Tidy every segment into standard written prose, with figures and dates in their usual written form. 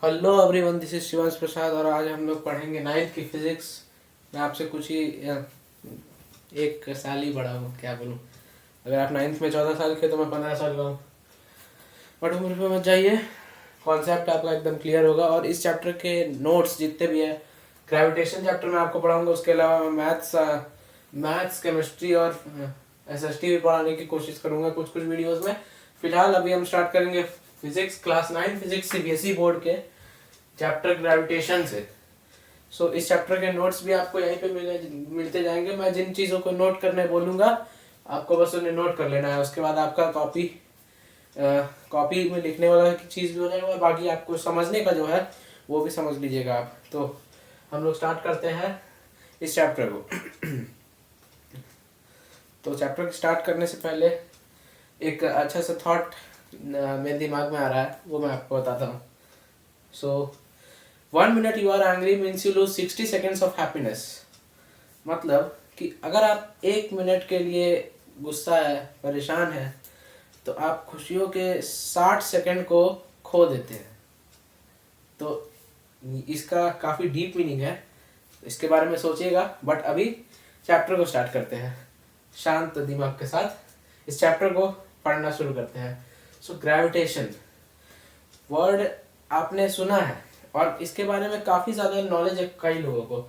Hello everyone, this is Shivansh Prasad और आज हम लोग पढ़ेंगे नाइन्थ की फिजिक्स। मैं आपसे कुछ ही एक साल ही बड़ा हूँ, क्या बोलूँ। अगर आप नाइन्थ में 14 साल के तो मैं 15 साल का हूँ। बट उम्र पे मत जाइए, कॉन्सेप्ट आपका एकदम क्लियर होगा। और इस चैप्टर के नोट्स जितने भी है, ग्रेविटेशन चैप्टर में आपको पढ़ाऊंगा, उसके अलावा मैं मैथ्स केमिस्ट्री और एसएसटी भी पढ़ाने की कोशिश करूँगा कुछ कुछ वीडियोज़ में। फिलहाल अभी हम स्टार्ट करेंगे physics class 9 physics CBSE board के चैप्टर ग्रेविटेशन से। इस चैप्टर के नोट्स भी आपको यहीं पे मिलते जाएंगे। मैं जिन चीज़ों को नोट करने बोलूँगा आपको बस उन्हें नोट कर लेना है। उसके बाद आपका कॉपी में लिखने वाला चीज़ भी हो जाएगा, बाकी आपको समझने का जो है वो भी समझ लीजिएगा आप। तो हम लोग स्टार्ट करते हैं इस चैप्टर को। तो चैप्टर स्टार्ट करने से पहले एक अच्छा सा थॉट मेरे दिमाग में आ रहा है, वो मैं आपको बताता हूँ। 1 minute you are angry means you lose 60 seconds of happiness। मतलब कि अगर आप 1 मिनट के लिए गुस्सा है, परेशान है, तो आप खुशियों के 60 सेकंड को खो देते हैं। तो इसका काफ़ी डीप मीनिंग है, इसके बारे में सोचिएगा। बट अभी चैप्टर को स्टार्ट करते हैं शांत दिमाग के साथ। इस चैप्टर को पढ़ना शुरू करते हैं। ग्रेविटेशन वर्ड आपने सुना है और इसके बारे में काफ़ी ज़्यादा नॉलेज है कई लोगों को।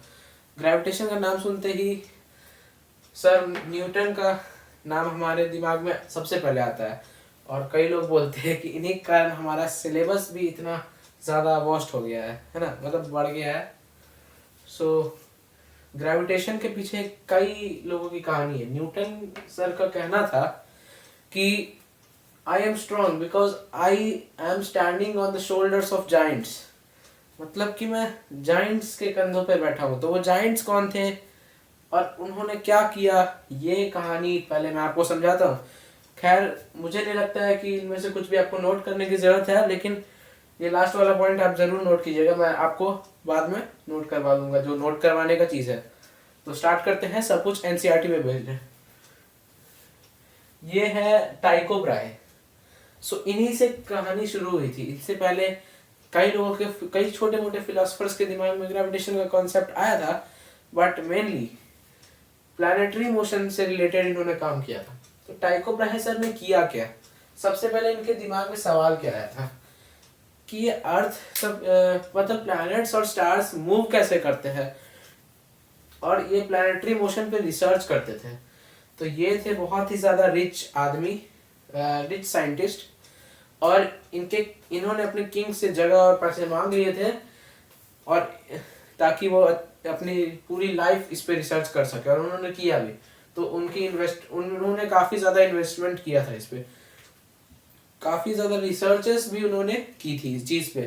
ग्रेविटेशन का नाम सुनते ही सर न्यूटन का नाम हमारे दिमाग में सबसे पहले आता है, और कई लोग बोलते हैं कि इन्हीं कारण हमारा सिलेबस भी इतना ज़्यादा वॉस्ट हो गया है ना, मतलब बढ़ गया है। ग्रेविटेशन के पीछे कई लोगों की कहानी है। न्यूटन सर का कहना था कि I am strong because I am standing on the shoulders of Giants. मतलब कि मैं जाइंट्स के कंधों पे बैठा हूँ। तो वो जाइंट्स कौन थे और उन्होंने क्या किया, ये कहानी पहले मैं आपको समझाता हूँ। खैर, मुझे नहीं लगता है कि इनमें से कुछ भी आपको नोट करने की ज़रूरत है, लेकिन ये लास्ट वाला पॉइंट आप ज़रूर नोट कीजिएगा। मैं आपको बाद में नोट करवा दूंगा जो नोट करवाने का चीज़ है। तो स्टार्ट करते हैं, सब कुछ एनसीईआरटी में भेज दें। ये है टाइको ब्राहे। इन्हीं से कहानी शुरू हुई थी। इससे पहले कई लोगों के, कई छोटे मोटे फिलोसफर्स के दिमाग में ग्रेविटेशन का कॉन्सेप्ट आया था, बट मेनली प्लैनेटरी मोशन से रिलेटेड इन्होंने काम किया था। तो टाइको ब्राहे सर ने किया क्या? सबसे पहले इनके दिमाग में सवाल क्या आया था कि ये अर्थ सब मतलब प्लैनेट्स और स्टार्स मूव कैसे करते हैं, और ये प्लैनेटरी मोशन पे रिसर्च करते थे। तो ये थे बहुत ही ज़्यादा रिच आदमी, रिच साइंटिस्ट, और इन्होंने अपने किंग से जगह और पैसे मांग लिए थे, और ताकि वो अपनी पूरी लाइफ इस पे रिसर्च कर सके, और उन्होंने किया भी। तो उन्होंने काफ़ी ज़्यादा इन्वेस्टमेंट किया था इस पे, काफ़ी ज़्यादा रिसर्चेस भी उन्होंने की थी इस चीज़ पे।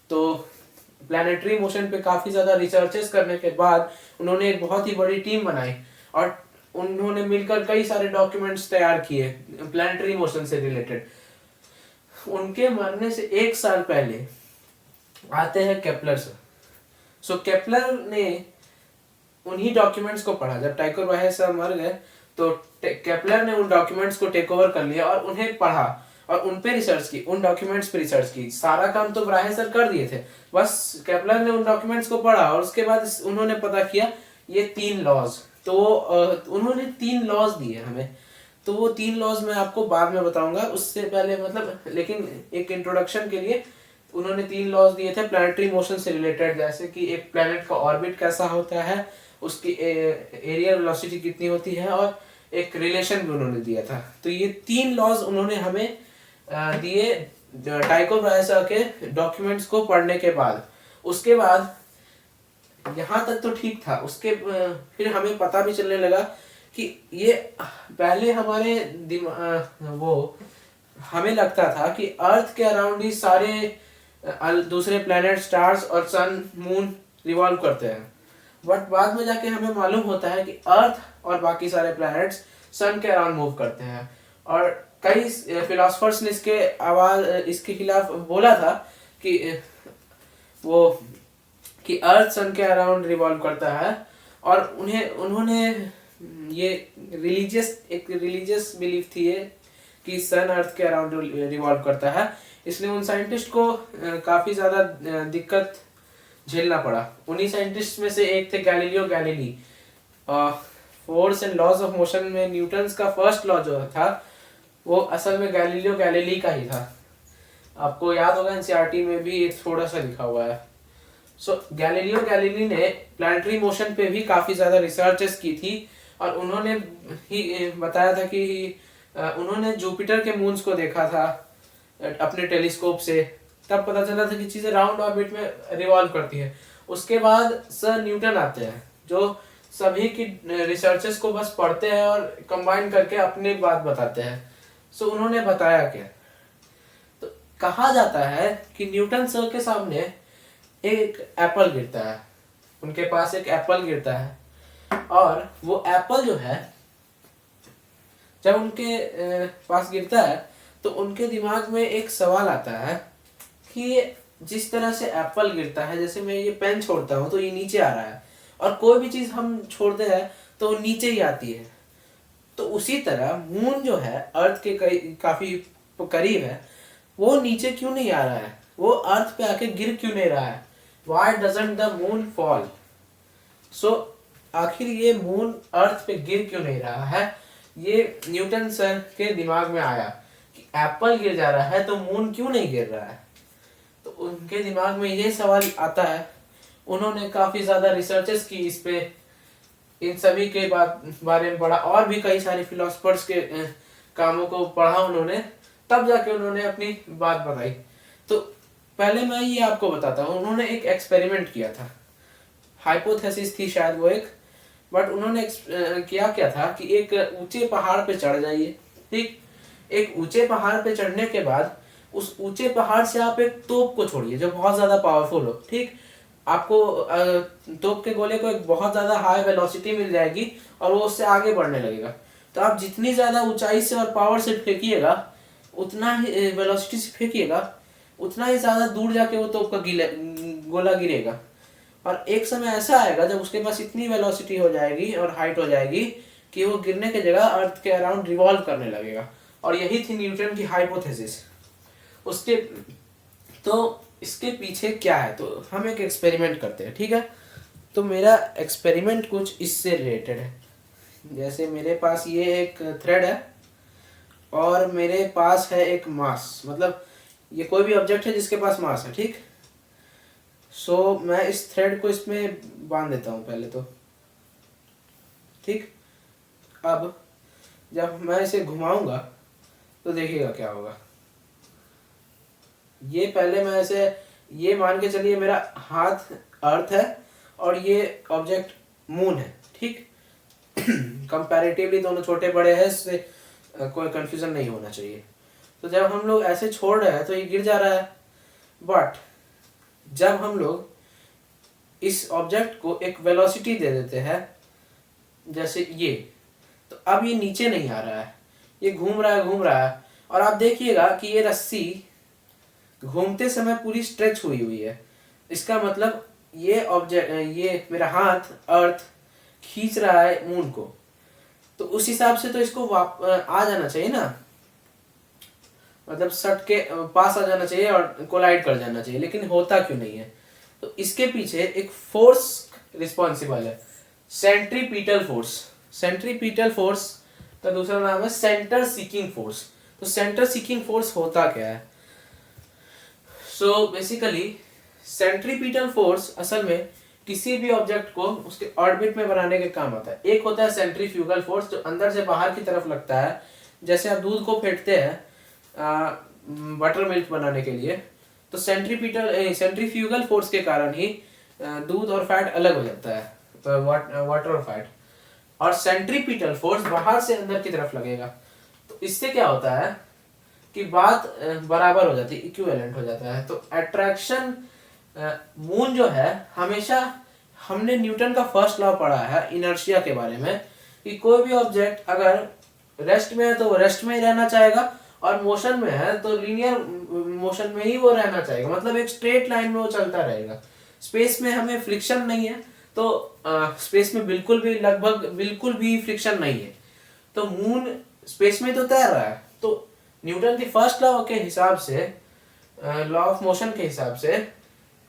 तो प्लैनेटरी मोशन पे काफ़ी ज़्यादा रिसर्चेस करने के बाद उन्होंने एक बहुत ही बड़ी टीम बनाई, और उन्होंने मिलकर कई सारे डॉक्यूमेंट्स तैयार किए प्लैनेटरी मोशन से रिलेटेड। उनके मरने से 1 साल पहले आते हैं केपलर सर। केपलर ने उन्हीं डॉक्यूमेंट्स को पढ़ा। जब टाइको ब्राहे सर मर गए तो केपलर ने उन डॉक्यूमेंट्स को टेक ओवर कर लिया और उन्हें पढ़ा और उन पे रिसर्च की, उन डॉक्यूमेंट्स पे रिसर्च की। सारा काम तो ब्राहे सर कर दिए थे, बस केपलर ने उन डॉक्यूमेंट्स को पढ़ा और उसके बाद उन्होंने पता किया ये 3 लॉज। तो उन्होंने 3 लॉज दिए हमें। तो वो 3 लॉज मैं आपको बाद में बताऊंगा, उससे पहले मतलब, लेकिन एक इंट्रोडक्शन के लिए उन्होंने 3 लॉज दिए थे प्लैनेटरी मोशन से रिलेटेड। जैसे कि एक प्लैनेट का ऑर्बिट कैसा होता है, उसकी एरियल वेलोसिटी कितनी होती है, और एक रिलेशन भी उन्होंने दिया था। तो ये 3 लॉज उन्होंने हमें दिए टाइको ब्राहे सर के डॉक्यूमेंट्स को पढ़ने के बाद। उसके बाद यहाँ तक तो ठीक था। उसके फिर हमें पता भी चलने लगा कि ये पहले हमारे वो हमें लगता था कि अर्थ के अराउंड ही सारे दूसरे प्लैनेट, स्टार्स और सन, मून रिवॉल्व करते हैं। बट बाद में जाके हमें मालूम होता है कि अर्थ और बाकी सारे प्लैनेट्स सन के अराउंड मूव करते हैं। और कई फिलोसफर्स ने इसके खिलाफ बोला था कि कि अर्थ सन के अराउंड रिवॉल्व करता है, और उन्होंने ये एक रिलीजियस बिलीफ थी ये कि सन अर्थ के अराउंड रिवॉल्व करता है। इसलिए उन साइंटिस्ट को काफ़ी ज़्यादा दिक्कत झेलना पड़ा। उन्हीं साइंटिस्ट में से एक थे Galileo Galilei. Force and laws of motion में न्यूटन्स का फर्स्ट लॉ जो था वो असल में गैलीलियो गैलीली का ही था। आपको याद होगा एनसीईआरटी में भी थोड़ा सा लिखा हुआ है। सो गैलीलियो गैलीली ने प्लैनेटरी मोशन पे भी काफ़ी ज़्यादा रिसर्चेस की थी और उन्होंने ही बताया था कि उन्होंने जुपिटर के मून्स को देखा था अपने टेलीस्कोप से। तब पता चला था कि चीज़ें राउंड ऑर्बिट में रिवॉल्व करती है। उसके बाद सर न्यूटन आते हैं जो सभी की रिसर्चेस को बस पढ़ते हैं और कंबाइन करके अपनी बात बताते हैं। सो उन्होंने बताया क्या, तो कहा जाता है कि न्यूटन सर के सामने एक एप्पल गिरता है, उनके पास एक एप्पल गिरता है और वो एप्पल जो है जब उनके पास गिरता है तो उनके दिमाग में एक सवाल आता है कि जिस तरह से एप्पल गिरता है, जैसे मैं ये पेन छोड़ता हूँ तो ये नीचे आ रहा है और कोई भी चीज़ हम छोड़ते हैं तो वो नीचे ही आती है, तो उसी तरह मून जो है अर्थ के काफ़ी करीब है, वो नीचे क्यों नहीं आ रहा है, वो अर्थ पे आके गिर क्यों नहीं रहा है, Why doesn't the moon fall? So आखिर ये मून अर्थ पे गिर क्यों नहीं रहा है, ये न्यूटन सर के दिमाग में आया कि एप्पल गिर जा रहा है तो मून क्यों नहीं गिर रहा है। तो उनके दिमाग में ये सवाल आता है। उन्होंने काफ़ी ज़्यादा रिसर्चेस की इस पे, इन सभी के बारे में पढ़ा और भी कई सारे फिलोसफर्स के कामों को पढ़ा उन्होंने, तब जाके उन्होंने अपनी बात बताई। तो पहले मैं ये आपको बताता हूँ, उन्होंने एक एक्सपेरिमेंट किया था, हाइपोथेसिस थी शायद वो एक, बट उन्होंने किया क्या था कि एक ऊंचे पहाड़ पे चढ़ जाइए, ठीक। एक ऊंचे पहाड़ पे चढ़ने के बाद उस ऊंचे पहाड़ से आप एक तोप को छोड़िए जो बहुत ज़्यादा पावरफुल हो, ठीक। आपको तोप के गोले को एक बहुत ज़्यादा हाई वेलोसिटी मिल जाएगी और वो उससे आगे बढ़ने लगेगा। तो आप जितनी ज़्यादा ऊंचाई से और पावर से फेंकिएगा, उतना ही वेलोसिटी से फेंकिएगा, उतना ही ज़्यादा दूर जाके वो तोप का गोला गिरेगा। और एक समय ऐसा आएगा जब उसके पास इतनी वेलोसिटी हो जाएगी और हाइट हो जाएगी कि वो गिरने की जगह अर्थ के अराउंड रिवॉल्व करने लगेगा। और यही थी न्यूटन की हाइपोथेसिस। उसके तो इसके पीछे क्या है, तो हम एक एक्सपेरिमेंट करते हैं, ठीक है। तो मेरा एक्सपेरिमेंट कुछ इससे रिलेटेड है। जैसे मेरे पास ये एक थ्रेड है और मेरे पास है एक मास, मतलब ये कोई भी ऑब्जेक्ट है जिसके पास मास है, ठीक। सो मैं इस थ्रेड को इसमें बांध देता हूँ पहले तो, ठीक। अब जब मैं इसे घुमाऊंगा तो देखिएगा क्या होगा। ये पहले मैं ऐसे, ये मान के चलिए मेरा हाथ अर्थ है और ये ऑब्जेक्ट मून है, ठीक। कंपैरेटिवली दोनों छोटे बड़े हैं, इससे कोई कंफ्यूजन नहीं होना चाहिए। तो जब हम लोग ऐसे छोड़ रहे हैं तो ये गिर जा रहा है, बट जब हम लोग इस ऑब्जेक्ट को एक वेलोसिटी दे देते हैं जैसे ये, तो अब ये नीचे नहीं आ रहा है, ये घूम रहा है और आप देखिएगा कि ये रस्सी घूमते समय पूरी स्ट्रेच हुई है। इसका मतलब ये ऑब्जेक्ट, ये मेरा हाथ अर्थ खींच रहा है मून को, तो उस हिसाब से तो इसको आ जाना चाहिए ना, मतलब सट के पास आ जाना चाहिए और कोलाइड कर जाना चाहिए, लेकिन होता क्यों नहीं है। तो इसके पीछे एक फोर्स रिस्पॉन्सिबल है, सेंट्रीपिटल फोर्स। सेंट्रीपिटल फोर्स का दूसरा नाम है सेंटर सीकिंग फोर्स। तो सेंटर सीकिंग फोर्स होता क्या है? सो बेसिकली सेंट्रीपिटल फोर्स असल में किसी भी ऑब्जेक्ट को उसके ऑर्बिट में बनाने के काम आता है। एक होता है सेंट्रीफ्यूगल फोर्स जो अंदर से बाहर की तरफ लगता है, जैसे आप दूध को फेंटते हैं बटर मिल्क बनाने के लिए, तो सेंट्रीफ्यूगल फोर्स के कारण ही दूध और फैट अलग हो जाता है, तो वाटर और फैट। और सेंट्रीपिटल फोर्स बाहर से अंदर की तरफ लगेगा, तो इससे क्या होता है कि बात बराबर हो जाती है, इक्विवेलेंट हो जाता है। तो अट्रैक्शन मून जो है, हमेशा हमने न्यूटन का फर्स्ट लॉ पढ़ा है इनर्शिया के बारे में कि कोई भी ऑब्जेक्ट अगर रेस्ट में है तो वो रेस्ट में ही रहना चाहेगा और मोशन में है तो लीनियर मोशन में ही वो रहना चाहेगा, मतलब एक स्ट्रेट लाइन में वो चलता रहेगा। स्पेस में हमें फ्रिक्शन नहीं है, तो स्पेस में लगभग बिल्कुल भी फ्रिक्शन नहीं है, तो मून स्पेस में तो तैर रहा है। तो न्यूटन के फर्स्ट लॉ के हिसाब से लॉ ऑफ मोशन के हिसाब से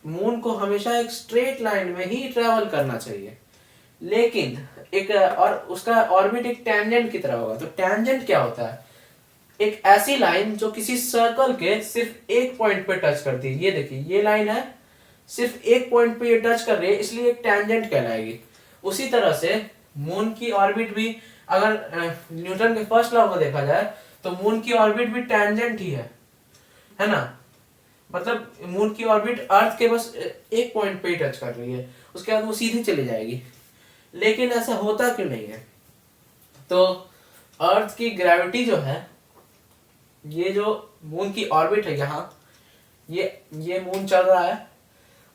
मून को हमेशा एक स्ट्रेट लाइन में ही ट्रेवल करना चाहिए, लेकिन एक और उसका ऑर्बिट एक टेंजेंट की तरह होगा। तो टेंजेंट क्या होता है? एक ऐसी लाइन जो किसी सर्कल के सिर्फ एक पॉइंट पे टच करती है। ये देखिए, ये लाइन है, सिर्फ एक पॉइंट पे ये टच कर रही है, इसलिए एक टेंजेंट कहलाएगी। उसी तरह से मून की ऑर्बिट भी, अगर न्यूटन के फर्स्ट लॉ को देखा जाए तो मून की ऑर्बिट भी टेंजेंट ही है ना। मतलब मून की ऑर्बिट अर्थ के बस एक पॉइंट पे ही टच कर रही है, उसके बाद वो सीधी चली जाएगी। लेकिन ऐसा होता क्यों नहीं है? तो अर्थ की ग्रेविटी जो है, ये जो मून की ऑर्बिट है, यहाँ ये मून चल रहा है,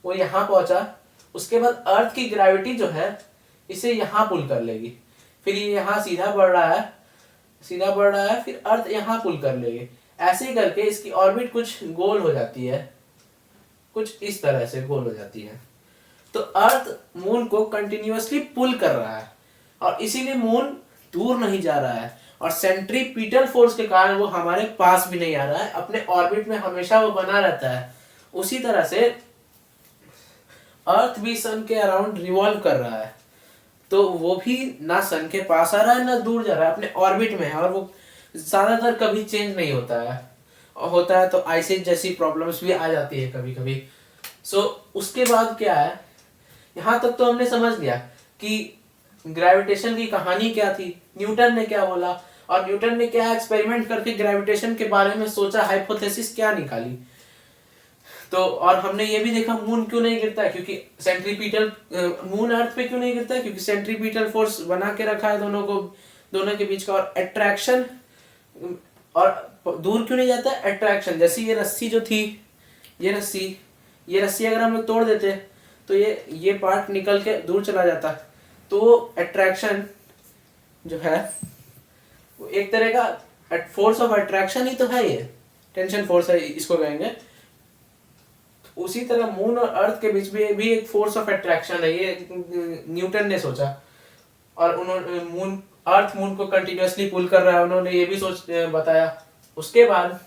वो यहाँ पहुंचा, उसके बाद अर्थ की ग्रेविटी जो है इसे यहाँ पुल कर लेगी, फिर ये यहाँ सीधा बढ़ रहा है, फिर अर्थ यहाँ पुल कर लेगी। ऐसे ही करके इसकी ऑर्बिट कुछ गोल हो जाती है, कुछ इस तरह से गोल हो जाती है। तो अर्थ मून को कंटिन्यूअसली पुल कर रहा है और इसीलिए मून दूर नहीं जा रहा है, और सेंट्रीपिटल फोर्स के कारण वो हमारे पास भी नहीं आ रहा है, अपने ऑर्बिट में हमेशा वो बना रहता है। उसी तरह से अर्थ भी सन के अराउंड रिवॉल्व कर रहा है, तो वो भी ना सन के पास आ रहा है ना दूर जा रहा है, अपने ऑर्बिट में है, और वो ज्यादातर कभी चेंज नहीं होता है, और होता है तो आइसिस जैसी प्रॉब्लम्स भी आ जाती है कभी कभी। सो उसके बाद क्या है, यहाँ तक तो हमने समझ लिया कि ग्रेविटेशन की कहानी क्या थी, न्यूटन ने क्या बोला, और न्यूटन ने क्या एक्सपेरिमेंट करके ग्रेविटेशन के बारे में सोचा, हाइपोथेसिस क्या निकाली। तो और हमने ये भी देखा मून क्यों नहीं गिरता है, क्योंकि सेंट्रीपिटल, मून अर्थ पे क्यों नहीं गिरता है, क्योंकि सेंट्रीपिटल फोर्स बना के रखा है दोनों के बीच का। और अट्रैक्शन, और दूर क्यों नहीं जाता है? अट्रैक्शन। जैसे ये रस्सी जो थी, ये रस्सी अगर हम लोग तोड़ देते तो ये पार्ट निकल के दूर चला जाता। तो अट्रैक्शन जो है वो एक तरह का फोर्स ऑफ अट्रैक्शन ही तो है, ये टेंशन फोर्स है इसको कहेंगे। उसी तरह मून और अर्थ के बीच में भी एक फोर्स ऑफ अट्रैक्शन है, ये न्यूटन ने सोचा, और उन्होंने अर्थ मून को कंटिन्यूअसली पुल कर रहा है, उन्होंने ये भी बताया। उसके बाद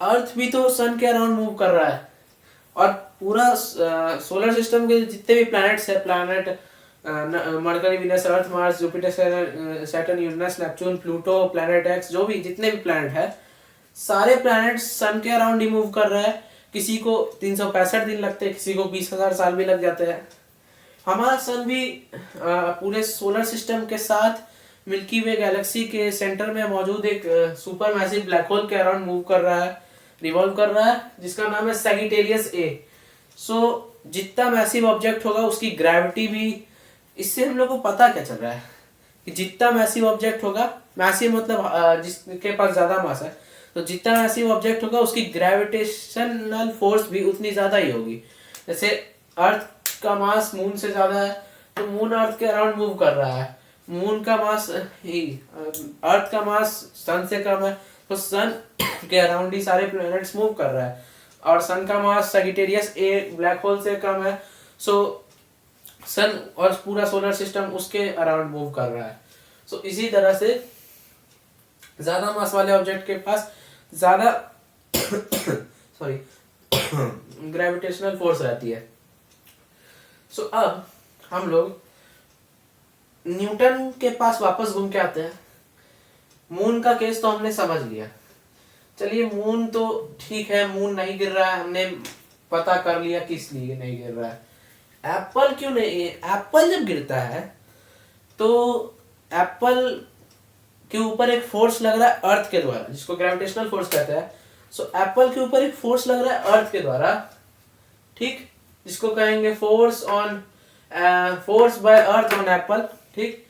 अर्थ भी तो सन के अराउंड मूव कर रहा है, और पूरा सोलर सिस्टम के जितने भी प्लैनेट्स है, Mercury, Venus, Earth, Mars, Jupiter, Saturn, Uranus, Neptune, Pluto, planet X, जो भी जितने भी प्लैनेट है, सारे प्लैनेट सन के अराउंड ही मूव कर रहा है। किसी को 365 दिन लगते हैं, किसी को 20,000 साल भी लग जाते हैं। हमारा सन भी पूरे सोलर सिस्टम के साथ मिल्की वे गैलेक्सी के सेंटर में मौजूद एक सुपर मैसिव ब्लैक होल के अराउंड मूव कर रहा है, रिवॉल्व कर रहा है, जिसका नाम है सैजिटेरियस ए। सो जितना मैसिव ऑब्जेक्ट होगा उसकी ग्रेविटी भी, इससे हम लोग को पता क्या चल रहा है कि जितना मैसिव ऑब्जेक्ट होगा, मैसिव मतलब जिसके पास ज्यादा मास है, तो जितना मैसिव ऑब्जेक्ट होगा उसकी ग्रेविटेशनल फोर्स भी उतनी ज्यादा ही होगी। जैसे अर्थ का मास मून से ज्यादा है, तो मून अर्थ के अराउंड मूव कर रहा है। मून का मास अर्थ का मास सन से कम है, तो सन के अराउंड ही सारे प्लैनेट्स मूव कर रहा है, और सन का मास सैजिटेरियस ए ब्लैक होल से कम है, सो सन और पूरा सोलर सिस्टम उसके अराउंड मूव कर रहा है। सो इसी तरह से ज्यादा मास वाले ऑब्जेक्ट के पास ज्यादा सॉरी ग्रेविटेशनल फोर्स रहती है। सो अब हम लोग न्यूटन के पास वापस घूम के आते हैं। मून का केस तो हमने समझ लिया, चलिए मून तो ठीक है, मून नहीं गिर रहा है, हमने पता कर लिया किस लिए नहीं गिर रहा है। एप्पल क्यों नहीं? एप्पल जब गिरता है तो एप्पल के ऊपर एक फोर्स लग रहा है अर्थ के द्वारा, जिसको ग्रेविटेशनल फोर्स कहते हैं। सो एप्पल के ऊपर एक फोर्स लग रहा है अर्थ के द्वारा, ठीक, जिसको कहेंगे force by earth on Apple, ठीक।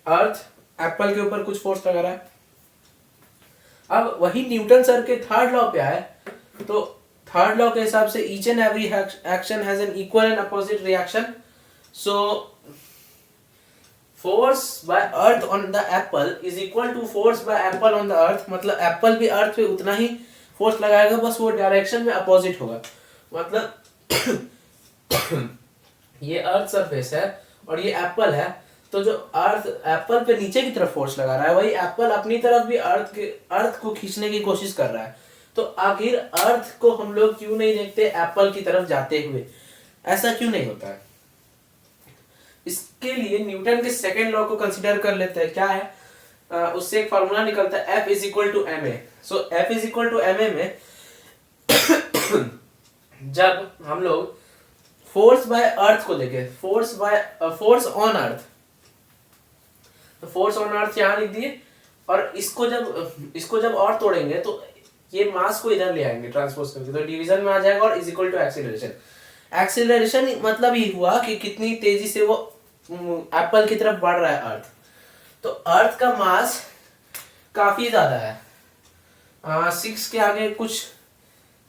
अर्थ एप्पल के ऊपर कुछ फोर्स लगा रहा है। अब वही न्यूटन सर के थर्ड लॉ पे आए, तो थर्ड लॉ के हिसाब से each and every action has an equal and opposite reaction. So force by earth on the apple is equal to force by apple on the earth. मतलब apple भी अर्थ पे उतना ही फोर्स लगाएगा, बस वो डायरेक्शन में अपोजिट होगा। मतलब ये अर्थ सरफेस है और ये एप्पल है, तो जो अर्थ एप्पल पे नीचे की तरफ फोर्स लगा रहा है, वही एप्पल अपनी तरफ भी अर्थ को खींचने की कोशिश कर रहा है। तो आखिर अर्थ को हम लोग क्यों नहीं देखते एप्पल की तरफ जाते हुए? ऐसा क्यों नहीं होता है? इसके लिए न्यूटन के सेकेंड लॉ को कंसिडर कर लेते हैं। क्या है? उससे एक फॉर्मूला निकलता है F is equal to M A. So F is equal to M A में जब हम लोग फोर्स बाय अर्थ को देखें, फोर्स ऑन अर्थ, तो फोर्स ऑन अर्थ यहाँ लिख दिए, और इसको जब और तोड़ेंगे तो ये मास को इधर ले आएंगे ट्रांसपोज करके, तो डिवीजन में आ जाएगा और is equal to acceleration. Acceleration मतलब ये हुआ कि कितनी तेजी से वो एप्पल की तरफ बढ़ रहा है अर्थ। तो अर्थ का मास काफी ज्यादा है, 6 के आगे कुछ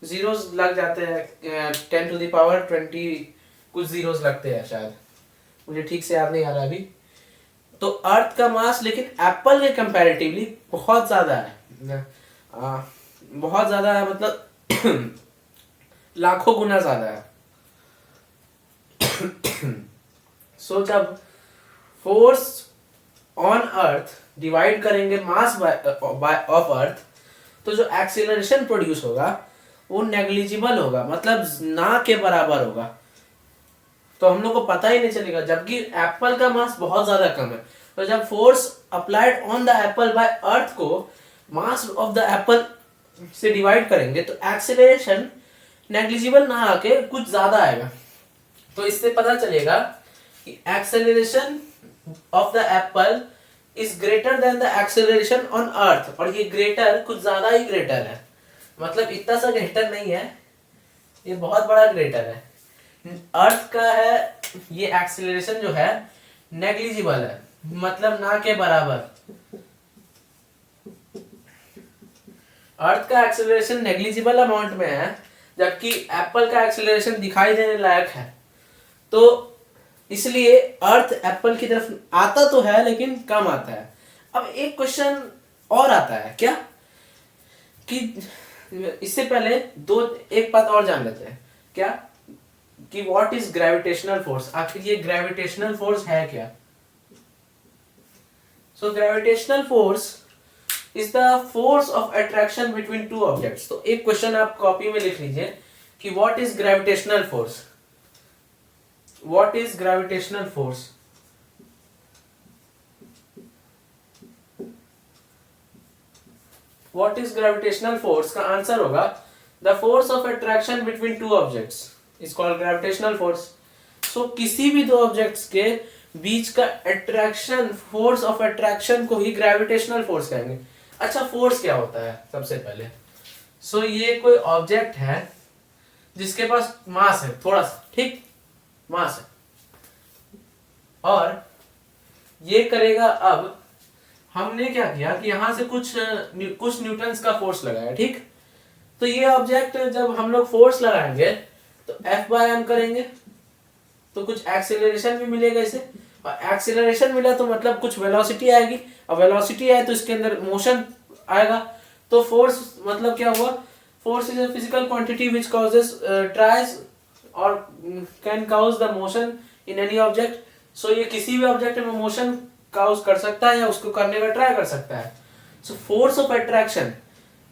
जीरोस लग जाते हैं, 10 टू द पावर 20 कुछ जीरोस लगते हैं शायद, मुझे ठीक से याद नहीं आ रहा अभी। तो अर्थ का मास लेकिन एप्पल के कंपैरेटिवली बहुत ज्यादा है, बहुत ज्यादा है, मतलब लाखों गुना ज्यादा है। सो जब फोर्स ऑन अर्थ डिवाइड करेंगे मास बाय ऑफ अर्थ, तो जो एक्सीलरेशन प्रोड्यूस होगा वो नेग्लिजिबल होगा, मतलब ना के बराबर होगा। तो हम लोग को पता ही नहीं चलेगा, जबकि एप्पल का मास बहुत ज्यादा कम है। तो जब force applied on the apple by Earth को मास ऑफ द एप्पल से डिवाइड करेंगे तो एक्सीलरेशन नेग्लिजिबल ना आके कुछ ज्यादा आएगा। तो इससे पता चलेगा कि acceleration of the apple is greater than the acceleration on earth, और ये ग्रेटर कुछ ज्यादा ही ग्रेटर है, मतलब इतना सा ग्रेटर नहीं है, ये बहुत बड़ा ग्रेटर है। अर्थ का है ये एक्सेलरेशन जो है नेग्लिजिबल है, मतलब ना के बराबर। अर्थ का एक्सेलरेशन नेग्लिजिबल अमाउंट में है, जबकि एप्पल का एक्सेलरेशन दिखाई देने लायक है। तो इसलिए अर्थ एप्पल की तरफ आता तो है लेकिन कम आता है। अब एक क्वेश्चन और आता है क्या, कि इससे पहले एक बात और जान लेते हैं। क्या? कि व्हाट इज ग्रेविटेशनल फोर्स, आखिर ये ग्रेविटेशनल फोर्स है क्या? So gravitational force is the force of attraction between two objects. तो एक क्वेश्चन आप कॉपी में लिख लीजिए कि what is gravitational force, what is gravitational force. What is gravitational force का आंसर होगा the force of attraction between two objects is called gravitational force. So किसी भी दो ऑब्जेक्ट्स के बीच का अट्रैक्शन, फोर्स ऑफ अट्रैक्शन को ही ग्रेविटेशनल फोर्स कहेंगे। अच्छा, फोर्स क्या होता है सबसे पहले? सो ये कोई ऑब्जेक्ट है जिसके पास मास है, थोड़ा सा, ठीक, मास है, और ये करेगा। अब हमने क्या किया कि यहां से कुछ न्यूटन्स का फोर्स लगाया, ठीक। तो ये ऑब्जेक्ट जब हम लोग फोर्स लगाएंगे तो F बाय एम करेंगे तो कुछ एक्सेलरेशन भी मिलेगा इसे, और एक्सेलरेशन मिला तो मतलब कुछ वेलोसिटी आएगी, और वेलोसिटी आए तो इसके अंदर मोशन आएगा। तो फोर्स मतलब क्या हुआ? Force is a physical quantity which causes tries और can cause the motion in any object. So ये किसी भी ऑब्जेक्ट में मोशन कॉज कर सकता है या उसको करने का ट्राई कर सकता है। So force of attraction,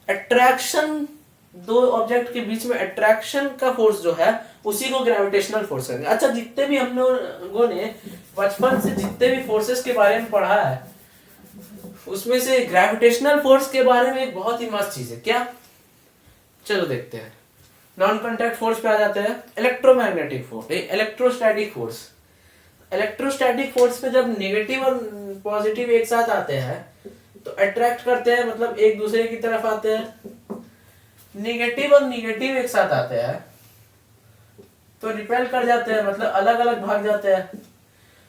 attraction दो ऑब्जेक्ट के बीच में अट्रैक्शन का फोर्स जो है उसी को ग्रेविटेशनल फोर्स कहेंगे। अच्छा, जितने भी हम लोगों ने बचपन से जितने भी फोर्सेस के बारे में पढ़ा है उसमें से ग्रेविटेशनल फोर्स के बारे में एक बहुत ही मस्त चीज है। क्या? चलो देखते हैं। नॉन कांटेक्ट फोर्स पे आ जाते हैं। Electromagnetic force, electrostatic force. Electrostatic force पे जब नेगेटिव और पॉजिटिव एक साथ आते हैं तो अट्रैक्ट करते हैं, मतलब एक दूसरे की तरफ आते हैं। नेगेटिव और नेगेटिव एक साथ आते हैं तो रिपेल कर जाते हैं, मतलब अलग अलग भाग जाते हैं।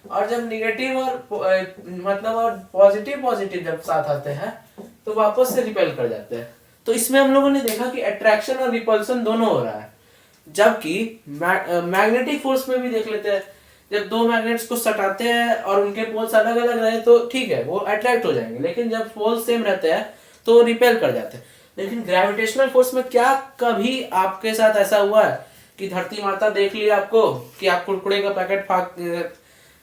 और जब नेगेटिव और मतलब और पॉजिटिव पॉजिटिव जब साथ आते हैं तो वापस से रिपेल कर जाते हैं। तो इसमें हम लोगों ने देखा कि अट्रैक्शन और रिपल्सन दोनों हो रहा है। जबकि मैग्नेटिक फोर्स में भी देख लेते हैं, जब दो मैग्नेट्स को सटाते हैं और उनके पोल्स अलग अलग रहे तो ठीक है, वो अट्रैक्ट हो जाएंगे, लेकिन जब पोल्स सेम रहते हैं तो रिपेल कर जाते हैं। लेकिन ग्रेविटेशनल फोर्स में क्या कभी आपके साथ ऐसा हुआ है कि धरती माता देख ली आपको कि आप कुरकुरे का पैकेट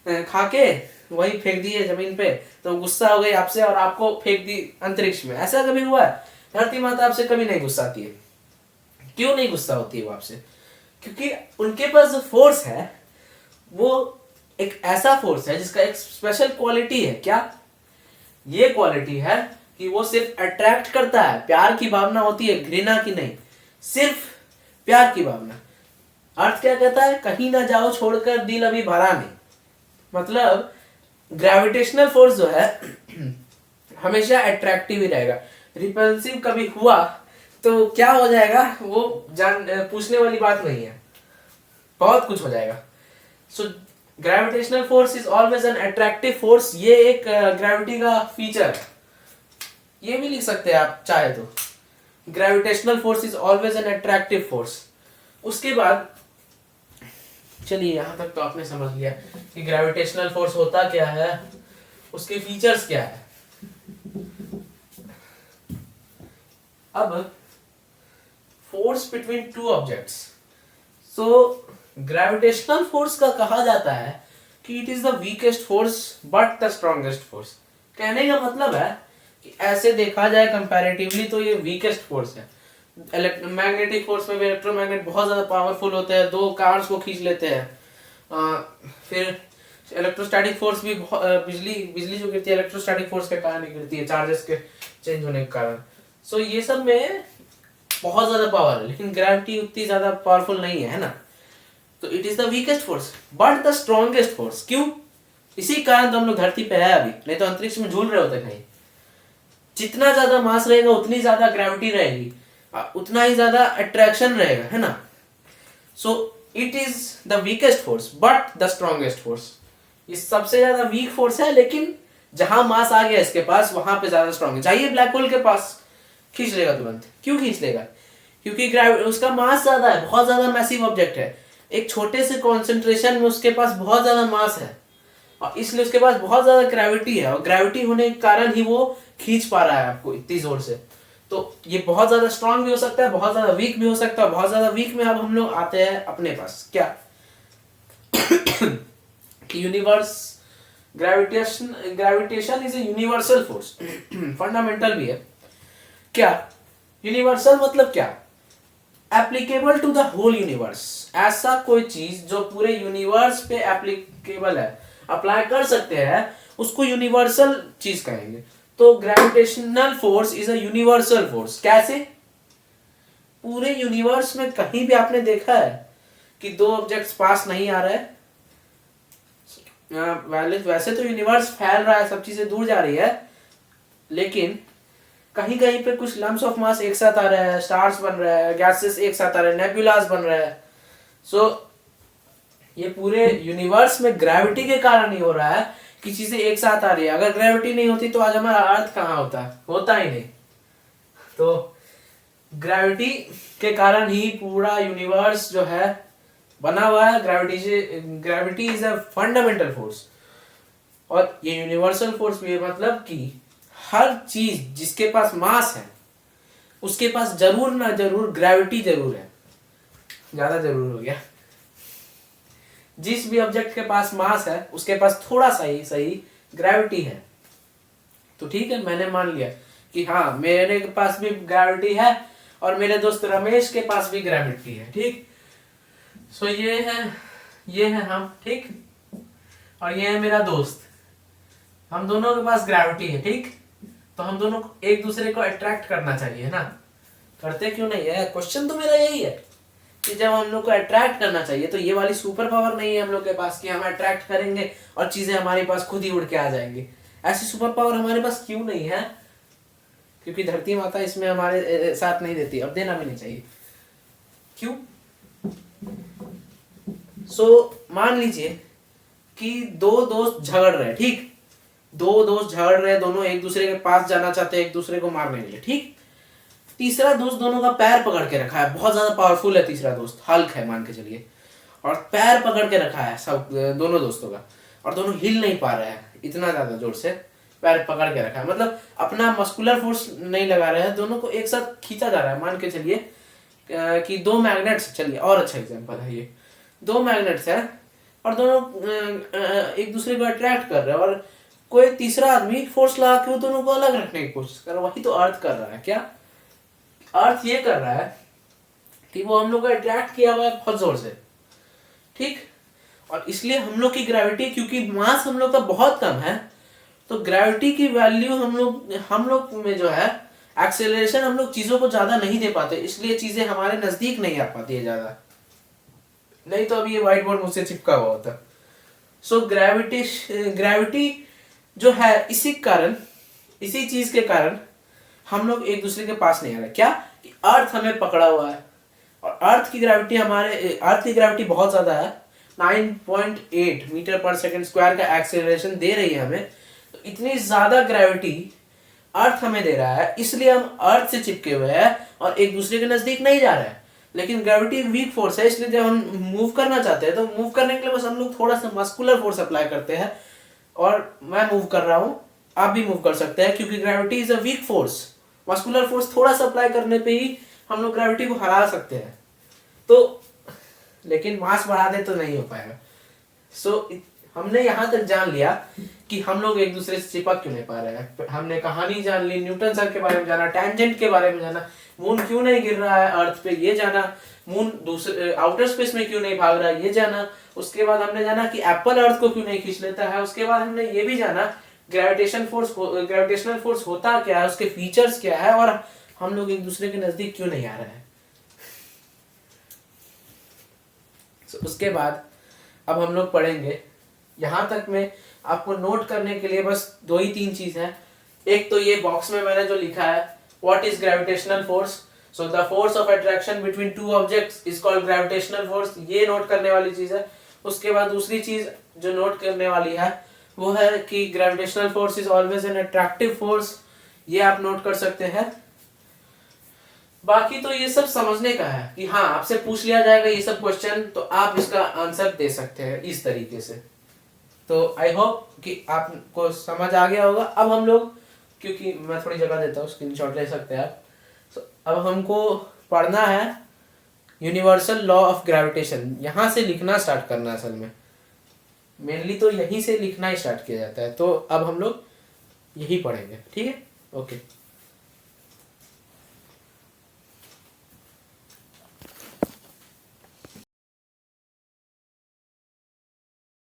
खा के वही फेंक दिए जमीन पे, तो गुस्सा हो गई आपसे और आपको फेंक दी अंतरिक्ष में। ऐसा कभी हुआ है? धरती माता आपसे कभी नहीं गुस्सा आती है। क्यों नहीं गुस्सा होती है वो आपसे? क्योंकि उनके पास जो फोर्स है वो एक ऐसा फोर्स है जिसका एक स्पेशल क्वालिटी है। क्या ये क्वालिटी है कि वो सिर्फ अट्रैक्ट करता है, प्यार की भावना होती है, घृणा की नहीं, सिर्फ प्यार की भावना। अर्थ क्या कहता है? कहीं ना जाओ छोड़कर दिल अभी भरा नहीं। मतलब ग्रेविटेशनल फोर्स जो है हमेशा अट्रैक्टिव ही रहेगा। रिपल्सिव कभी हुआ तो क्या हो जाएगा वो जान पूछने वाली बात नहीं है, बहुत कुछ हो जाएगा। सो gravitational force is always an attractive force. ये एक ग्रेविटी का फीचर है। ये भी लिख सकते हैं आप चाहे तो, gravitational force is always an attractive force. उसके बाद चलिए यहां तक तो आपने समझ लिया कि ग्रेविटेशनल फोर्स होता क्या है, उसके फीचर्स क्या है। अब फोर्स बिटवीन टू ऑब्जेक्ट्स। सो ग्रेविटेशनल फोर्स का कहा जाता है कि it is the weakest force but the strongest force. कहने का मतलब है कि ऐसे देखा जाए कंपैरेटिवली तो ये वीकेस्ट फोर्स है। मैग्नेटिक फोर्स में भी इलेक्ट्रोमैग्नेट बहुत ज्यादा पावरफुल होते हैं, दो कार्स को खींच लेते हैं। फिर इलेक्ट्रोस्टैटिक फोर्स भी बिजली जो गिरती है इलेक्ट्रोस्टैटिक फोर्स के कारण ही गिरती है, चार्जेस के चेंज होने के कारण। सो ये सब में बहुत ज्यादा पावर है, लेकिन ग्रेविटी उतनी ज्यादा पावरफुल नहीं है ना। तो it is the weakest force but the strongest force. क्यों? इसी कारण तो हम लोग धरती पे है अभी, नहीं तो अंतरिक्ष में झूल रहे होते कहीं। जितना ज्यादा मास रहेगा उतनी ज्यादा ग्रेविटी रहेगी, उतना ही ज्यादा अट्रैक्शन रहेगा, है ना। So it is the weakest force but the strongest force. ये सबसे ज्यादा वीक फोर्स है, लेकिन जहां मास आ गया इसके पास वहां पे ज्यादा स्ट्रॉन्ग है। जाइए ब्लैक होल के पास, खींच लेगा तुरंत। क्यों खींच लेगा? क्योंकि उसका मास ज्यादा है, बहुत ज्यादा मैसिव ऑब्जेक्ट है। एक छोटे से कॉन्सेंट्रेशन में उसके पास बहुत ज्यादा मास है और इसलिए उसके पास बहुत ज्यादा ग्रेविटी है, और ग्रेविटी होने के कारण ही वो खींच पा रहा है आपको इतनी जोर से। तो ये बहुत ज्यादा स्ट्रांग भी हो सकता है, बहुत ज्यादा वीक भी हो सकता है। बहुत ज्यादा वीक में अब हम लोग आते हैं अपने पास, क्या universe gravitation is a universal force, fundamental भी है। क्या यूनिवर्सल मतलब क्या? Applicable to the whole universe. ऐसा कोई चीज जो पूरे यूनिवर्स पे एप्लीकेबल है, अप्लाई कर सकते हैं, उसको यूनिवर्सल चीज कहेंगे। तो gravitational force is a universal force. कैसे? पूरे यूनिवर्स में कहीं भी आपने देखा है कि दो ऑब्जेक्ट्स पास नहीं आ रहे हैं? वैसे तो यूनिवर्स फैल रहा है, सब चीजें दूर जा रही है, लेकिन कहीं कहीं पे कुछ लम्स ऑफ मास एक साथ आ रहा है, स्टार्स बन रहा है, गैसेस एक साथ आ रहे हैं, नेबुलास बन रहा है। सो ये पूरे यूनिवर्स में ग्रेविटी के कारण ही हो रहा है कि चीजें एक साथ आ रही है। अगर ग्रेविटी नहीं होती तो आज हमारा अर्थ कहाँ होता ही नहीं। तो ग्रेविटी के कारण ही पूरा यूनिवर्स जो है बना हुआ है। Gravity is a fundamental force, और ये यूनिवर्सल फोर्स भी है, मतलब कि हर चीज जिसके पास मास है उसके पास जरूर ना जरूर ग्रेविटी जरूर है। ज्यादा जरूर हो गया। जिस भी ऑब्जेक्ट के पास मास है उसके पास थोड़ा सा ही सही ग्रेविटी है। तो ठीक है, मैंने मान लिया कि हाँ मेरे पास भी ग्रेविटी है और मेरे दोस्त रमेश के पास भी ग्रेविटी है। ठीक, सो ये है हम, ठीक, और ये है मेरा दोस्त। हम दोनों के पास ग्रेविटी है, ठीक। तो हम दोनों को एक दूसरे को अट्रैक्ट करना चाहिए ना। करते क्यों नहीं है? क्वेश्चन तो मेरा यही है कि जब हम लोग को अट्रैक्ट करना चाहिए तो ये वाली सुपर पावर नहीं है हम लोग के पास कि हम अट्रैक्ट करेंगे और चीजें हमारे पास खुद ही उड़ के आ जाएंगी। ऐसी सुपर पावर हमारे पास क्यों नहीं है? क्योंकि धरती माता इसमें हमारे साथ नहीं देती, अब देना भी नहीं चाहिए। क्यों? सो मान लीजिए कि दो दोस्त झगड़ रहे हैं, ठीक। दो दोस्त झगड़ रहे हैं, दोनों एक दूसरे के पास जाना चाहते हैं एक दूसरे को मारने के लिए, ठीक। तीसरा दोस्त दोनों का पैर पकड़ के रखा है, बहुत ज्यादा पावरफुल है तीसरा दोस्त, हल्क है मान के चलिए, और पैर पकड़ के रखा है सब दोनों दोस्तों का, और दोनों हिल नहीं पा रहे हैं, इतना ज्यादा जोर से पैर पकड़ के रखा है, मतलब अपना मस्कुलर फोर्स नहीं लगा रहे हैं, दोनों को एक साथ खींचा जा रहा है। मान के चलिए कि दो मैग्नेट्स, चलिए और अच्छा एग्जांपल है ये, दो मैग्नेट्स है, और दोनों एक दूसरे को अट्रैक्ट कर रहे हैं, और कोई तीसरा आदमी फोर्स लगा के दोनों को अलग रखने की कोशिश कर रहा है। वही तो अर्थ कर रहा है। क्या अर्थ ये कर रहा है कि वो हम लोग को अट्रैक्ट किया हुआ है बहुत जोर से, ठीक। और इसलिए हम लोग की ग्रेविटी, क्योंकि मास हम लोग का बहुत कम है, तो ग्रेविटी की वैल्यू हम लोग में जो है एक्सेलरेशन, हम लोग चीजों को ज्यादा नहीं दे पाते, इसलिए चीजें हमारे नजदीक नहीं आ पाती है ज्यादा। नहीं तो अभी ये व्हाइट बोर्ड मुझसे चिपका हुआ होता। सो ग्रेविटी जो है, इसी चीज के कारण हम लोग एक दूसरे के पास नहीं आ रहे। क्या कि अर्थ हमें पकड़ा हुआ है, और अर्थ की ग्रेविटी बहुत ज्यादा है, 9.8 मीटर पर सेकंड स्क्वायर का एक्सेलरेशन दे रही है हमें। तो इतनी ज्यादा ग्रेविटी अर्थ हमें दे रहा है, इसलिए हम अर्थ से चिपके हुए हैं और एक दूसरे के नजदीक नहीं जा रहे हैं। लेकिन ग्रेविटी वीक फोर्स है, इसलिए जब हम मूव करना चाहते हैं तो मूव करने के लिए बस हम लोग थोड़ा सा मस्कुलर फोर्स अप्लाई करते हैं, और मैं मूव कर रहा हूं, आप भी मूव कर सकते हैं, क्योंकि gravity is a weak force. Muscular force थोड़ा सा अप्लाई करने पे ही हम लोग ग्रेविटी को हरा सकते हैं। तो लेकिन मास बढ़ा दे तो नहीं हो पाएगा। सो हमने यहाँ तक जान लिया कि हम लोग एक दूसरे से चिपक क्यों नहीं पा रहे हैं। हमने कहानी जान ली, न्यूटन सर के बारे में जाना, टैंजेंट के बारे में जाना, मून क्यों नहीं गिर रहा है अर्थ पे ये जाना, मून दूसरे आउटर स्पेस में क्यों नहीं भाग रहा है ये जाना। उसके बाद हमने जाना कि एप्पल अर्थ को क्यों नहीं खींच लेता है। उसके बाद हमने ये भी जाना ग्रेविटेशनल फोर्स होता क्या है, उसके फीचर्स क्या है, और हम लोग एक दूसरे के नजदीक क्यों नहीं आ रहे हैं। उसके बाद अब हम लोग पढ़ेंगे, यहाँ तक में आपको नोट करने के लिए बस 2 ही 3 चीज है। एक तो ये बॉक्स में मैंने जो लिखा है, what is gravitational force, so the force of attraction between 2 objects is called gravitational force, ये नोट करने वाली चीज है। उसके बाद दूसरी चीज जो नोट करने वाली है वो है कि gravitational force is always an attractive force, ये आप नोट कर सकते हैं। बाकी तो ये सब समझने का है कि हाँ, आपसे पूछ लिया जाएगा ये सब क्वेश्चन, तो आप इसका आंसर दे सकते हैं इस तरीके से। तो आई होप कि आपको समझ आ गया होगा। अब हम लोग, क्योंकि मैं थोड़ी जगह देता हूँ, स्क्रीनशॉट ले सकते हैं आप। अब हमको पढ़ना है यूनिवर्सल लॉ ऑफ ग्रेविटेशन, यहाँ से लिखना स्टार्ट करना है। असल में मेनली तो यहीं से लिखना ही स्टार्ट किया जाता है, तो अब हम लोग यही पढ़ेंगे, ठीक है। ओके।